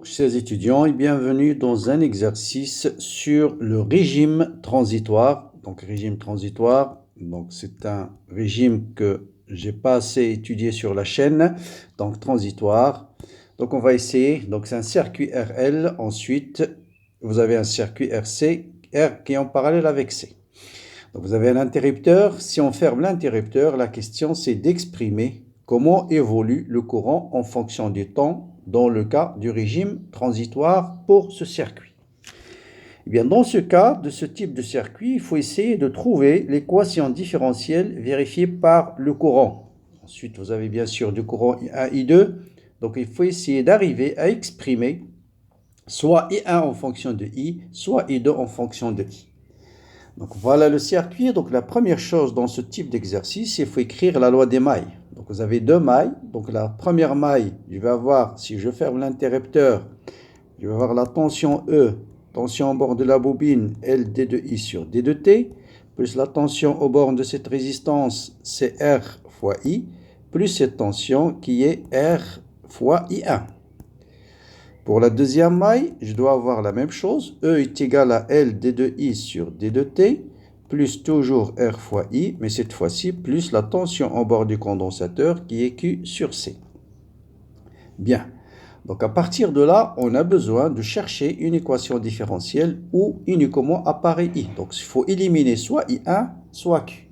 Chers étudiants, et bienvenue dans un exercice sur le régime transitoire. Régime transitoire, c'est un régime que j'ai pas assez étudié sur la chaîne. Transitoire. On va essayer. C'est un circuit RL. Ensuite, vous avez un circuit RC, R qui est en parallèle avec C. Vous avez un interrupteur. Si on ferme l'interrupteur, la question c'est d'exprimer comment évolue le courant en fonction du temps dans le cas du régime transitoire pour ce circuit. Eh bien, dans ce cas de ce type de circuit, il faut essayer de trouver l'équation différentielle vérifiée par le courant. Ensuite, vous avez bien sûr du courant I1, I2. Donc, il faut essayer d'arriver à exprimer soit I1 en fonction de I, soit I2 en fonction de I. Voilà le circuit. La première chose dans ce type d'exercice, il faut écrire la loi des mailles. Vous avez deux mailles. La première maille, je vais avoir, si je ferme l'interrupteur, je vais avoir la tension E, tension au bord de la bobine, L D de I sur D de T, plus la tension au bord de cette résistance, c'est R fois I, plus cette tension qui est R fois I1. Pour la deuxième maille, je dois avoir la même chose. E est égal à L D de I sur D de T, plus toujours R fois I, mais cette fois-ci, plus la tension au bord du condensateur qui est Q sur C. Bien. À partir de là, on a besoin de chercher une équation différentielle où uniquement apparaît I. Il faut éliminer soit I1, soit Q.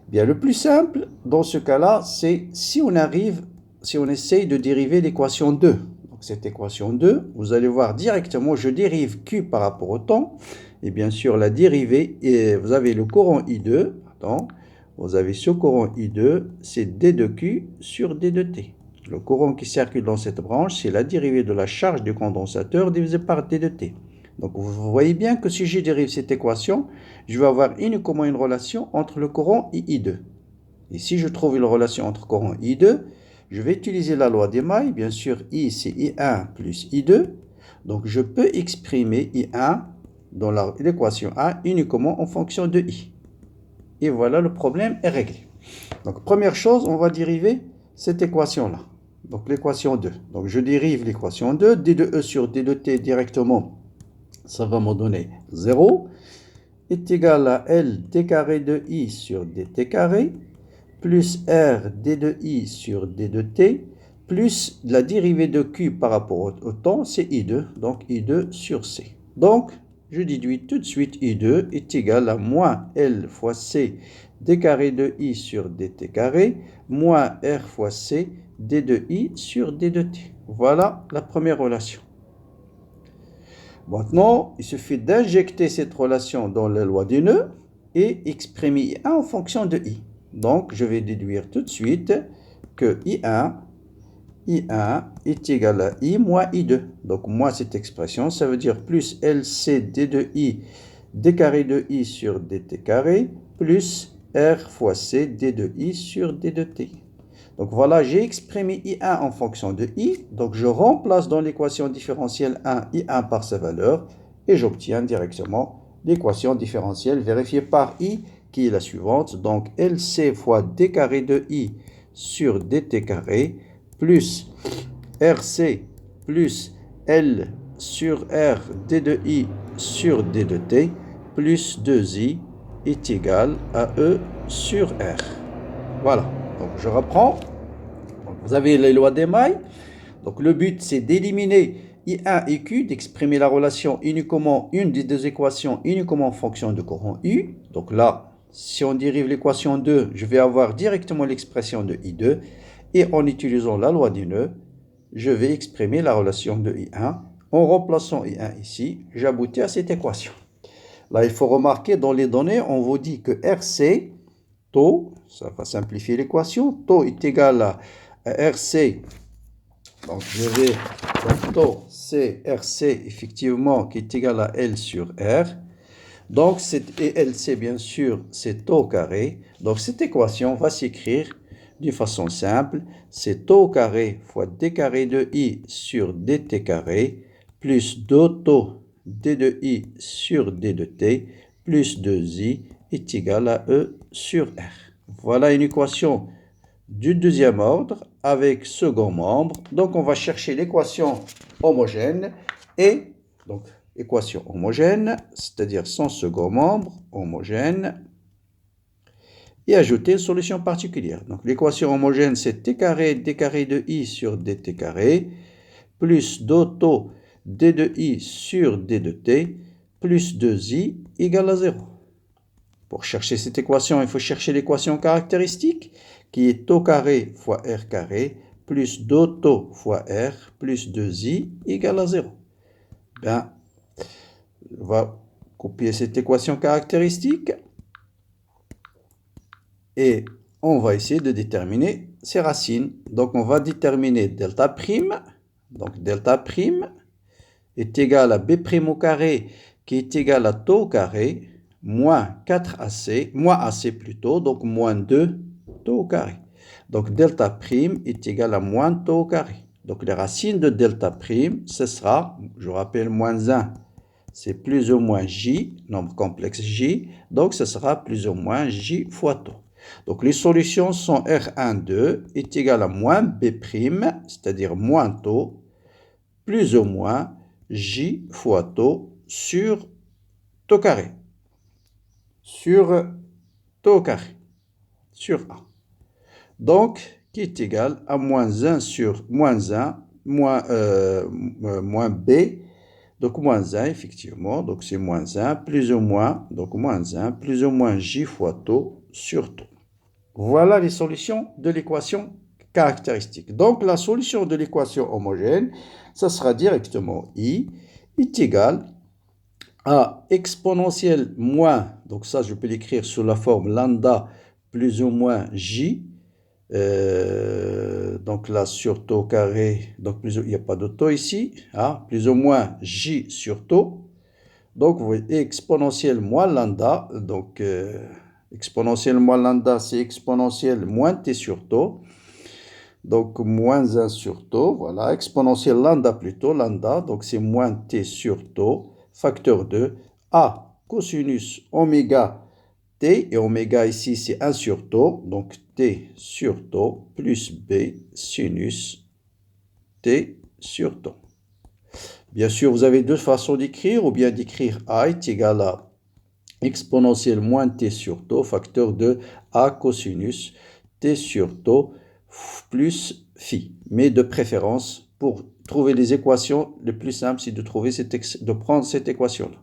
Bien, le plus simple dans ce cas-là, c'est si on essaye de dériver l'équation 2. Cette équation 2, vous allez voir directement, je dérive Q par rapport au temps. Et bien sûr, la dérivée, et vous avez le courant I2. Vous avez ce courant I2, c'est D de Q sur D de T. Le courant qui circule dans cette branche, c'est la dérivée de la charge du condensateur divisée par D de T. Vous voyez bien que si je dérive cette équation, je vais avoir uniquement une relation entre le courant et I2. Et si je trouve une relation entre courant et I2, je vais utiliser la loi des mailles. Bien sûr, I, c'est I1 plus I2. Donc, je peux exprimer I1 dans l'équation A uniquement en fonction de I. Et voilà, le problème est réglé. Première chose, on va dériver cette équation-là. L'équation 2. Je dérive l'équation 2. D de E sur D de T directement, ça va me donner 0. Est égal à L D carré de I sur dt carré, plus R D de I sur D de T, plus la dérivée de Q par rapport au temps, c'est I2, donc I2 sur C. Je déduis tout de suite I2 est égal à moins L fois C D carré de I sur dt carré, moins R fois C D de I sur D de T. Voilà la première relation. Maintenant, il suffit d'injecter cette relation dans la loi des nœuds et exprimer I1 en fonction de I. Je vais déduire tout de suite que I1 est égal à I moins I2. Moi, cette expression, ça veut dire plus LC D de I, D carré de I sur dt carré, plus R fois C D de I sur D de T. Voilà, j'ai exprimé I1 en fonction de I. Je remplace dans l'équation différentielle 1 I1 par sa valeur et j'obtiens directement l'équation différentielle vérifiée par I qui est la suivante. LC fois D carré de I sur dt carré plus RC plus L sur R D de I sur D de T plus 2I est égal à E sur R. Voilà. Je reprends. Vous avez les lois des mailles. Le but, c'est d'éliminer I1 et Q, d'exprimer la relation uniquement, une des deux équations uniquement en fonction de courant U. Là, si on dérive l'équation 2, je vais avoir directement l'expression de I2. Et en utilisant la loi des nœuds, je vais exprimer la relation de I1. En remplaçant I1 ici, j'aboutis à cette équation. Là, il faut remarquer, dans les données, on vous dit que RC, taux, ça va simplifier l'équation, taux est égal à RC, je vais, taux c'est RC effectivement qui est égal à L sur R, et LC bien sûr c'est taux carré, cette équation va s'écrire d'une façon simple, c'est taux carré fois D carré de I sur dt carré, plus 2 taux D de I sur D de T, plus 2I est égal à E sur R. Voilà une équation du deuxième ordre avec second membre. On va chercher l'équation homogène et donc équation homogène, c'est-à-dire son second membre homogène et ajouter une solution particulière. Donc l'équation homogène c'est t carré d carré de i sur dt carré plus d'auto d de i sur d de t plus 2i égale à 0. Pour chercher cette équation, il faut chercher l'équation caractéristique qui est tau carré fois r carré plus d'auto fois r plus 2i égale à 0. Bien, on va copier cette équation caractéristique et on va essayer de déterminer ses racines. Donc, on va déterminer delta prime. Donc, delta prime est égal à b' au carré qui est égal à tau au carré moins 4ac, moins ac plutôt, donc moins 2 tau au carré. Donc, delta prime est égal à moins tau au carré. Donc, les racines de delta prime, ce sera, je rappelle, moins 1. C'est plus ou moins j, nombre complexe j. Donc, ce sera plus ou moins j fois tau. Donc, les solutions sont R12 est égal à moins B', c'est-à-dire moins tau, plus ou moins j fois tau sur tau carré. Sur tau carré. Sur A. Donc, qui est égal à moins 1 sur moins 1, moins B. Donc, moins 1, effectivement. Donc, c'est moins 1, plus ou moins. Donc, moins 1, plus ou moins j fois tau sur tau. Voilà les solutions de l'équation caractéristique. Donc, la solution de l'équation homogène, ça sera directement I est égal à exponentielle moins, donc ça je peux l'écrire sous la forme lambda plus ou moins j, donc là sur tau carré, donc il n'y a pas de tau ici, hein, plus ou moins j sur tau, donc vous voyez exponentielle moins lambda, donc exponentielle moins lambda c'est exponentielle moins t sur tau, donc moins 1 sur tau, voilà, exponentielle lambda plutôt, lambda, donc c'est moins t sur tau, facteur 2, a cosinus oméga t, et oméga ici c'est 1 sur tau, donc t sur tau, plus b sinus t sur tau. Bien sûr, vous avez deux façons d'écrire, ou bien d'écrire a est égal à exponentielle moins t sur tau, facteur de a cosinus t sur tau, plus phi. Mais de préférence, pour trouver les équations, le plus simple, c'est de prendre cette équation-là.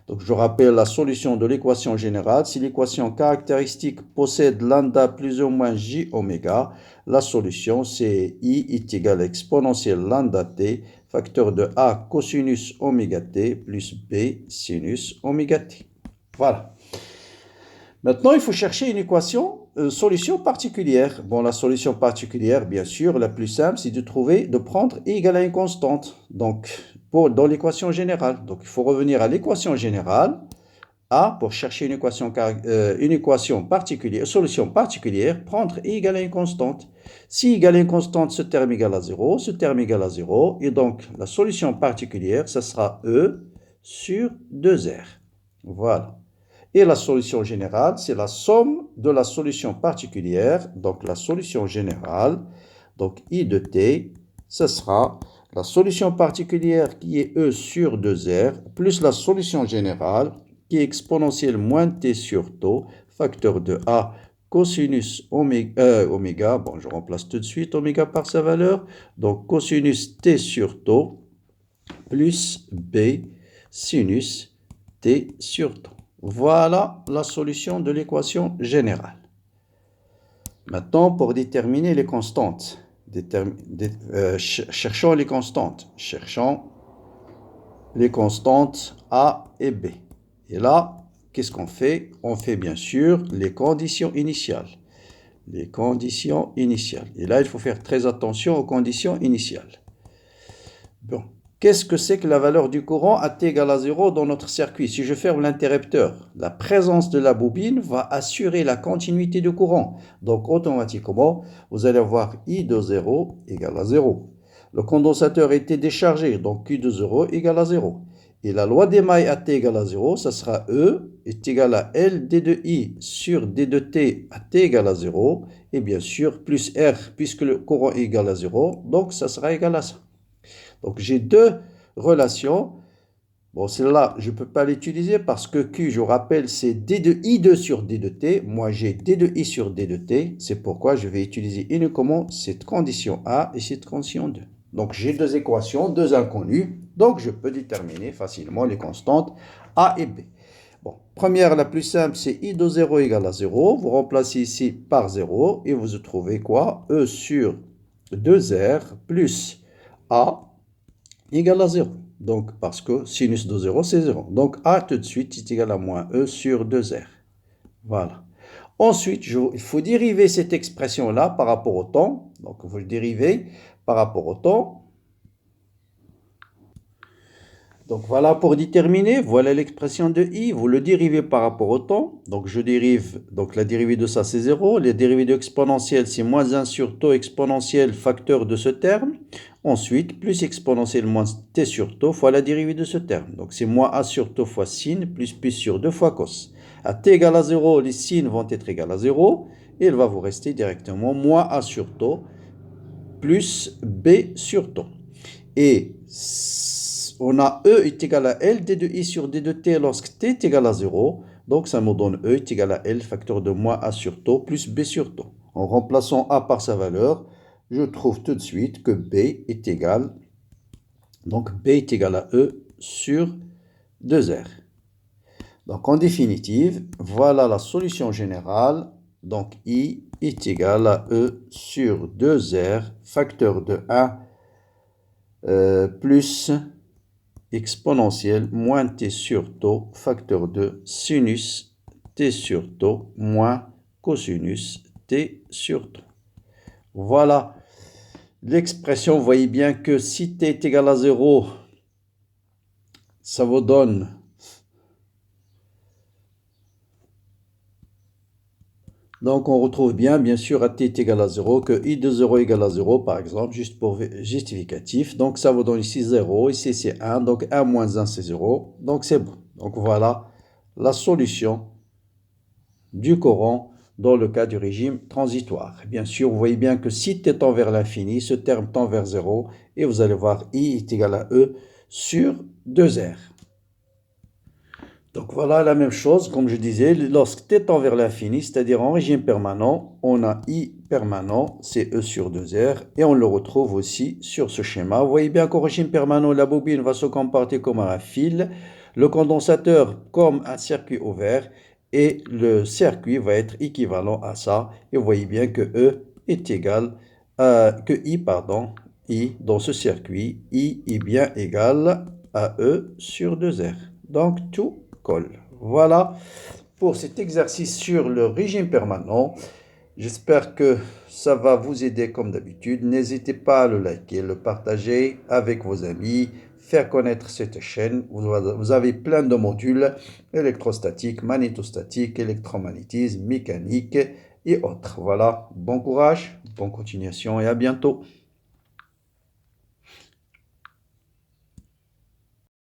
Donc, je rappelle la solution de l'équation générale. Si l'équation caractéristique possède lambda plus ou moins j oméga, la solution, c'est I est égal à exponentielle lambda t, facteur de a cosinus oméga t, plus b sinus oméga t. Voilà. Maintenant, il faut chercher une solution particulière. Bon, la solution particulière, bien sûr, la plus simple, c'est de prendre I égale à une constante. Donc, dans l'équation générale. Donc, il faut revenir à l'équation générale, A, pour chercher une équation particulière, solution particulière, prendre I égale à une constante. Si I égale à une constante, ce terme égale à 0, ce terme égale à 0, et donc, la solution particulière, ça sera E sur 2R. Voilà. Et la solution générale, c'est la somme de la solution particulière. Donc, la solution générale, donc I de t, ce sera la solution particulière qui est E sur 2R, plus la solution générale qui est exponentielle moins t sur tau, facteur de A cosinus oméga, bon, je remplace tout de suite oméga par sa valeur, donc cosinus t sur tau, plus B sinus t sur tau. Voilà la solution de l'équation générale. Maintenant, pour déterminer les constantes, cherchons les constantes. Cherchons les constantes A et B. Et là, qu'est-ce qu'on fait? On fait bien sûr les conditions initiales. Les conditions initiales. Et là, il faut faire très attention aux conditions initiales. Bon. Qu'est-ce que c'est que la valeur du courant à t égale à 0 dans notre circuit? Si je ferme l'interrupteur, la présence de la bobine va assurer la continuité du courant. Donc, automatiquement, vous allez avoir I de 0 égale à 0. Le condensateur était déchargé, donc Q de 0 égale à 0. Et la loi des mailles à t égale à 0, ça sera E est égal à L d de I sur d de t à t égale à 0. Et bien sûr, plus R, puisque le courant est égal à 0, donc ça sera égal à ça. Donc, j'ai deux relations. Bon, celle-là, je ne peux pas l'utiliser parce que Q, je vous rappelle, c'est D de I 2 sur D de T. Moi, j'ai D de I sur D de T. C'est pourquoi je vais utiliser uniquement cette condition A et cette condition 2. Donc, j'ai deux équations, deux inconnues. Donc, je peux déterminer facilement les constantes A et B. Bon, première, la plus simple, c'est I de 0 égale à 0. Vous remplacez ici par 0 et vous trouvez quoi? E sur 2R plus A égale à 0. Donc, parce que sinus de 0, c'est 0. Donc, A tout de suite est égal à moins E sur 2R. Voilà. Ensuite, il faut dériver cette expression-là par rapport au temps. Donc, vous le dérivez par rapport au temps. Donc, voilà pour déterminer. Voilà l'expression de I. Vous le dérivez par rapport au temps. Donc, je dérive. Donc, la dérivée de ça, c'est 0. La dérivée de exponentielle, c'est moins 1 sur taux exponentiel facteur de ce terme. Ensuite, plus exponentielle moins t sur taux fois la dérivée de ce terme. Donc, c'est moins a sur taux fois sin plus p sur 2 fois cos. À t égale à 0, les sin vont être égales à 0. Et il va vous rester directement moins a sur taux plus b sur taux. Et on a E est égal à L d de I sur d de t lorsque t est égal à 0. Donc, ça me donne E est égal à L facteur de moins A sur taux plus B sur taux. En remplaçant A par sa valeur, je trouve tout de suite que B est égal, donc B est égal à E sur 2R. Donc, en définitive, voilà la solution générale. Donc, I est égal à E sur 2R facteur de 1 plus exponentielle moins t sur taux facteur de sinus t sur taux moins cosinus t sur taux. Voilà l'expression. Vous voyez bien que si t est égal à 0, ça vous donne donc on retrouve bien sûr à t est égal à 0 que I de 0 égale à 0 par exemple, juste pour justificatif. Donc ça vous donne ici 0, ici c'est 1, donc 1 moins 1 c'est 0, donc c'est bon. Donc voilà la solution du courant dans le cas du régime transitoire. Bien sûr, vous voyez bien que si t tend vers l'infini, ce terme tend vers 0 et vous allez voir I est égal à E sur 2R. Donc voilà la même chose, comme je disais, lorsque t tend vers l'infini, c'est-à-dire en régime permanent, on a I permanent, c'est E sur 2R, et on le retrouve aussi sur ce schéma. Vous voyez bien qu'au régime permanent, la bobine va se comporter comme un fil, le condensateur comme un circuit ouvert, et le circuit va être équivalent à ça. Et vous voyez bien que E est égal que I dans ce circuit, I est bien égal à E sur 2R. Donc tout colle. Voilà pour cet exercice sur le régime permanent. J'espère que ça va vous aider comme d'habitude. N'hésitez pas à le liker, le partager avec vos amis, faire connaître cette chaîne. Vous avez plein de modules électrostatique, magnétostatique, électromagnétisme, mécanique et autres. Voilà, bon courage, bonne continuation et à bientôt.